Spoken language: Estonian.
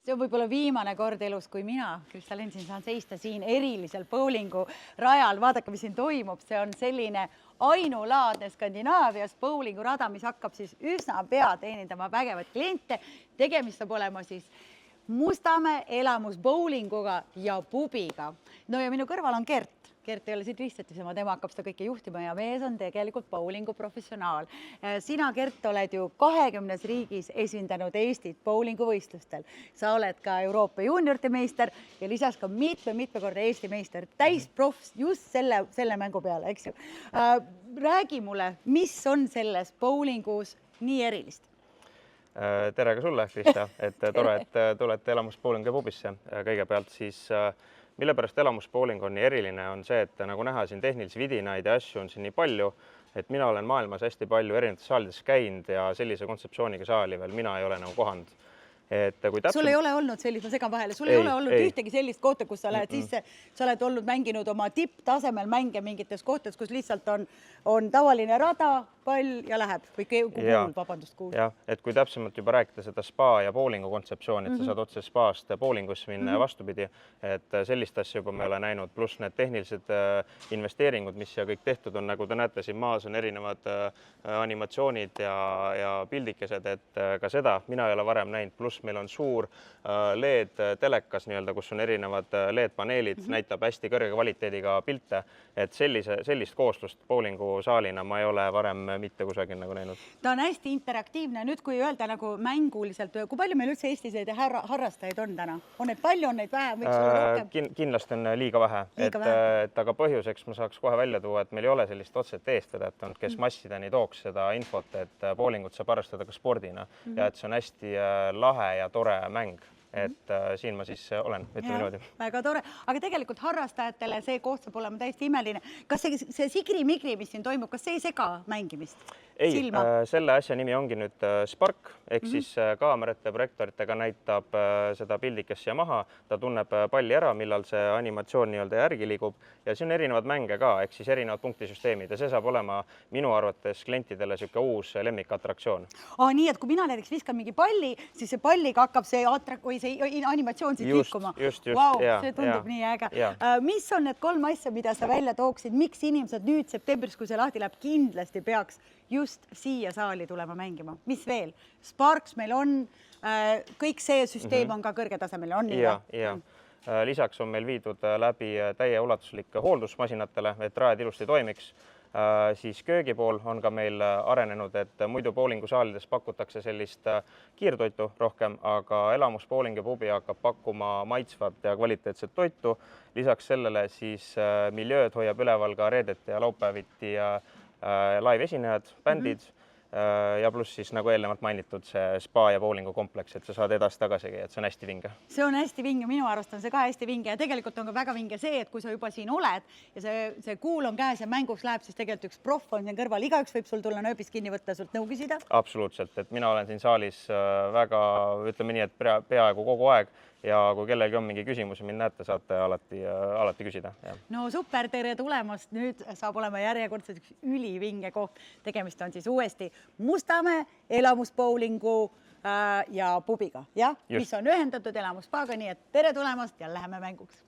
See on võib-olla viimane kord elus, kui mina, Kristel Ensin, saan seista siin erilisel bowlingu rajal. Vaadake, mis siin toimub. See on selline ainulaadne Skandinaavias bowlingu rada, mis hakkab siis üsna pea teenindama vägevat kliente. Tegemist saab olema siis Mustamäe elamus bowlinguga ja pubiga. No ja minu kõrval on Gert. Gert ei ole siit ristetisema, tema hakkab seda kõike juhtima ja mees on tegelikult bowlingu professionaal. Sina, Gert, oled ju 20 riigis esindanud Eestit bowlingu võistlustel. Sa oled ka Euroopa juuniorite meister ja lisaks ka mitme korda Eesti meister. Täisproff just selle mängu peale, eks ju. Räägi mulle, mis on selles bowlingus nii erilist? Tere ka sulle, Krista, et tore, et tulete elamus bowlingu ja pubisse. Kõigepealt siis mille pärast elamus bowling on nii eriline, on see, et nagu näha siin tehnilisi vidinaid ja asju on siin nii palju, et mina olen maailmas hästi palju erinevates saalides käinud ja sellise kontseptsiooniga saali veel mina ei ole nagu kohanud. Sul ei ole olnud sellist, ma segan vahele, sul ei ole olnud ühtegi sellist kohta, kus sa lähed sisse, sa oled olnud mänginud oma tipptasemel mänge mingites kohtades, kus lihtsalt on tavaline rada, pall ja läheb või kuul, vabandust, kuul. Jah, et kui täpsemalt juba rääkida seda spa ja bowlingu kontseptsiooni, et sa saad otse spaast bowlingusse minna ja vastupidi, et sellist asja juba me ole näinud, pluss need tehnilised investeeringud, mis siia kõik tehtud on, nagu te näete, siin maas on erinevad animatsioonid ja pildikesed, et ka seda mina ei ole varem näinud, pluss meil on suur LED-telekas, kus on erinevad LED-paneelid, näitab hästi kõrge kvaliteediga pilte, et sellist kooslust bowlingu saalina ma ei ole varem mitte kusagil nagu näinud. Ta on hästi interaktiivne. Nüüd, kui öelda nagu mänguliselt, kui palju meil üldse Eestis harrastajaid on täna? On neid palju, on neid vähe? Võiks olla rohkem? Kindlasti on liiga vähe. Aga põhjuseks ma saaks kohe välja tuua, et meil ei ole sellist otset eestvedajat, kes massideni tooks seda infot, et bowlingut saab harrastada ka spordina ja et see on hästi lahe ja tore mäng. Et siin ma siis olen, ütleme niimoodi. Väga tore, aga tegelikult harrastajatele see koht saab olema täiesti imeline. Kas see sigri-migri, mis siin toimub, kas see ei sega mängimist? Ei, selle asja nimi ongi nüüd Spark, ehk siis kaamerate projektoritega näitab seda pildikest siia maha, ta tunneb palli ära, millal see animatsioon nii-öelda järgi liigub ja siin on erinevad mänge ka, ehk siis erinevad punktisüsteemid ja see saab olema minu arvates klientidele siuke uus lemmikatraktsioon. Nii, et kui mina näiteks viskan mingi palli, siis see palliga hakkab see animatsioon siit liikuma. See tundub nii äge. Mis on need 3 asja, mida sa välja tooksid, miks inimesed nüüd septembris, kui see lahti läheb, kindlasti peaks just siia saali tulema mängima? Mis veel? Sparks meil on, kõik see süsteem on ka kõrgetasemel. Lisaks on meil viidud läbi täie ulatuslik hooldusmasinatele, et rajad ilusti toimiks. Siis köögi pool on ka meil arenenud, et muidu bowlingu saalides pakutakse sellist kiirtoitu rohkem, aga elamus bowling ja pubi hakkab pakkuma maitsvat ja kvaliteetset toitu. Lisaks sellele siis miljööd hoiab üleval ka reedeti ja laupäeviti ja live esinejad, bändid ja pluss siis nagu eelnevalt mainitud see spa ja bowlingu kompleks, et sa saad edasi tagasigi, et see on hästi vinge. See on hästi vinge, minu arust on see ka hästi vinge ja tegelikult on ka väga vinge see, et kui sa juba siin oled ja see kuul on käes ja mänguks läheb, siis tegelikult üks proff on siin kõrval, igaüks võib sul tulla nööbis kinni võtta, sult nõu küsida. Absoluutselt, et mina olen siin saalis väga, ütleme nii, et peaaegu kogu aeg ja kui kellelgi on mingi küsimus ja mind näete, saate alati küsida. No super, tere tulemast. Nüüd saab olema järjekordselt üks ülivinge koht. Tegemist on siis uuesti Mustamäe elamus bowlingu ja pubiga, mis on ühendatud elamuspaaga, nii et tere tulemast ja läheme mänguks.